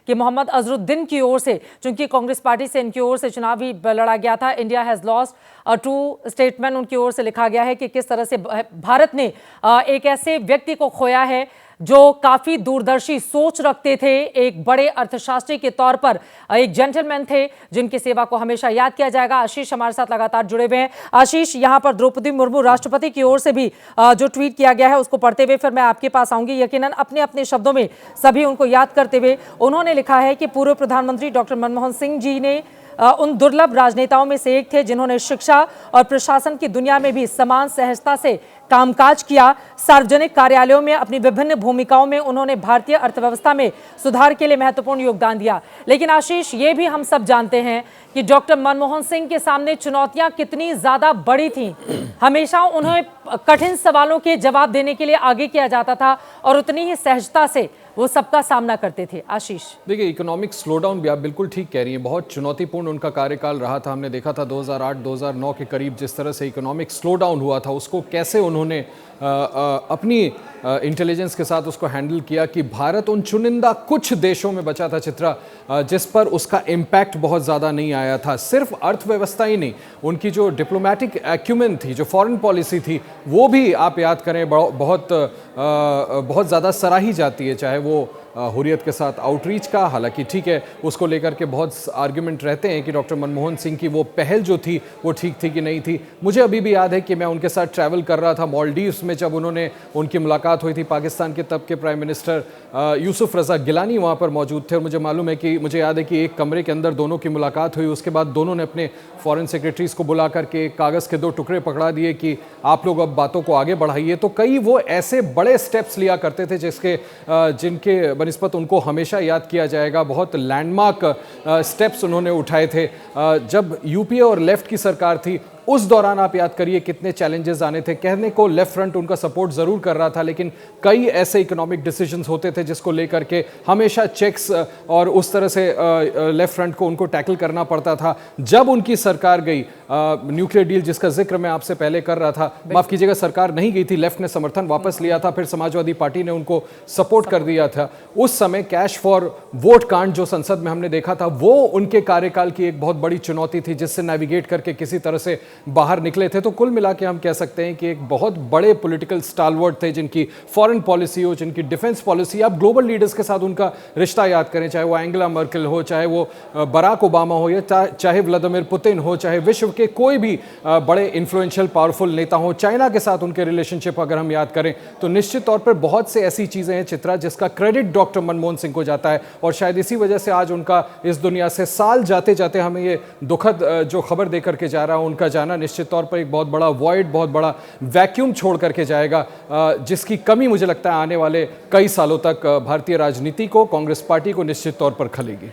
कि मोहम्मद अजहरुद्दीन की ओर से, चूंकि कांग्रेस पार्टी से इनकी ओर से चुनाव भी लड़ा गया था, India has lost a true statement उनकी ओर से लिखा गया है कि किस तरह से भारत ने एक ऐसे व्यक्ति को खोया है जो काफी दूरदर्शी सोच रखते थे, एक बड़े अर्थशास्त्री के तौर पर एक जेंटलमैन थे जिनकी सेवा को हमेशा याद किया जाएगा। आशीष हमारे साथ लगातार जुड़े हुए हैं। आशीष, यहां पर द्रौपदी मुर्मू राष्ट्रपति की ओर से भी जो ट्वीट किया गया है उसको पढ़ते हुए फिर मैं आपके पास आऊंगी। यकीनन अपने अपने शब्दों में सभी उनको याद करते हुए उन्होंने लिखा है कि पूर्व प्रधानमंत्री डॉक्टर मनमोहन सिंह जी ने उन दुर्लभ राजनेताओं में से एक थे जिन्होंने शिक्षा और प्रशासन की दुनिया में भी समान सहजता से कामकाज किया। सार्वजनिक कार्यालयों में अपनी विभिन्न भूमिकाओं में उन्होंने भारतीय अर्थव्यवस्था में सुधार के लिए महत्वपूर्ण योगदान दिया। लेकिन आशीष, ये भी हम सब जानते हैं कि डॉक्टर मनमोहन सिंह के सामने चुनौतियां कितनी ज्यादा बड़ी थीं। हमेशा उन्हें कठिन सवालों के जवाब देने के लिए आगे किया जाता था और उतनी ही सहजता से वो सबका सामना करते थे। आशीष, देखिए, इकोनॉमिक स्लोडाउन भी आप बिल्कुल ठीक कह रही हैं, बहुत चुनौतीपूर्ण उनका कार्यकाल रहा था। हमने देखा था 2008-2009 के करीब जिस तरह से इकोनॉमिक स्लोडाउन हुआ था, उसको कैसे उन्होंने अपनी इंटेलिजेंस के साथ उसको हैंडल किया कि भारत उन चुनिंदा कुछ देशों में बचा था चित्रा, जिस पर उसका इम्पैक्ट बहुत ज़्यादा नहीं आया था। सिर्फ अर्थव्यवस्था ही नहीं, उनकी जो डिप्लोमेटिक एक्यूमेन थी, जो फॉरेन पॉलिसी थी, वो भी आप याद करें बहुत ज़्यादा सराही जाती है। चाहे वो हुर्रियत के साथ आउटरीच का, हालांकि ठीक है, उसको लेकर के बहुत आर्ग्यूमेंट रहते हैं कि डॉक्टर मनमोहन सिंह की वो पहल जो थी वो ठीक थी कि नहीं थी। मुझे अभी भी याद है कि मैं उनके साथ ट्रैवल कर रहा था मालदीव्स में, जब उनकी मुलाकात हुई थी। पाकिस्तान के तब के प्राइम मिनिस्टर यूसुफ रज़ा गिलानी वहाँ पर मौजूद थे और मुझे याद है कि एक कमरे के अंदर दोनों की मुलाकात हुई। उसके बाद दोनों ने अपने फॉरेन सेक्रेटरीज़ को बुला करके कागज़ के 2 टुकड़े पकड़ा दिए कि आप लोग अब बातों को आगे बढ़ाइए। तो कई वो ऐसे बड़े स्टेप्स लिया करते थे जिनके बनिस्बत उनको हमेशा याद किया जाएगा। बहुत लैंडमार्क स्टेप्स उन्होंने उठाए थे। जब यूपीए और लेफ्ट की सरकार थी, उस दौरान आप याद करिए कितने चैलेंजेस आने थे। कहने को लेफ्ट फ्रंट उनका सपोर्ट जरूर कर रहा था, लेकिन कई ऐसे इकोनॉमिक डिसीजंस होते थे जिसको लेकर के हमेशा चेक्स और उस तरह से लेफ्ट फ्रंट को उनको टैकल करना पड़ता था। जब उनकी सरकार गई, न्यूक्लियर डील जिसका जिक्र मैं आपसे पहले कर रहा था, माफ कीजिएगा, सरकार नहीं गई थी, लेफ्ट ने समर्थन वापस लिया था, फिर समाजवादी पार्टी ने उनको सपोर्ट कर दिया था। उस समय कैश फॉर वोट कांड जो संसद में हमने देखा था, वो उनके कार्यकाल की एक बहुत बड़ी चुनौती थी जिससे नेविगेट करके किसी तरह से बाहर निकले थे। तो कुल मिला के हम कह सकते हैं कि एक बहुत बड़े पॉलिटिकल स्टालवर्ड थे, जिनकी फॉरेन पॉलिसी हो, जिनकी डिफेंस पॉलिसी, आप ग्लोबल लीडर्स के साथ उनका रिश्ता याद करें, चाहे वो एंगेला मर्केल हो, चाहे वो बराक ओबामा हो, या चाहे व्लादिमीर पुतिन हो, चाहे विश्व के कोई भी बड़े इन्फ्लुएंशियल पावरफुल नेता हो, चाइना के साथ उनके रिलेशनशिप अगर हम याद करें, तो निश्चित तौर पर बहुत से ऐसी चीजें हैं चित्रा जिसका क्रेडिट डॉक्टर मनमोहन सिंह को जाता है। और शायद इसी वजह से आज उनका इस दुनिया से साल जाते जाते हमें ये दुखद जो खबर देकर के जा रहा है, उनका जाना निश्चित तौर पर एक बहुत बड़ा वॉइड, बहुत बड़ा वैक्यूम छोड़ करके जाएगा, जिसकी कमी मुझे लगता है आने वाले कई सालों तक भारतीय राजनीति को, कांग्रेस पार्टी को निश्चित तौर पर खलेगी।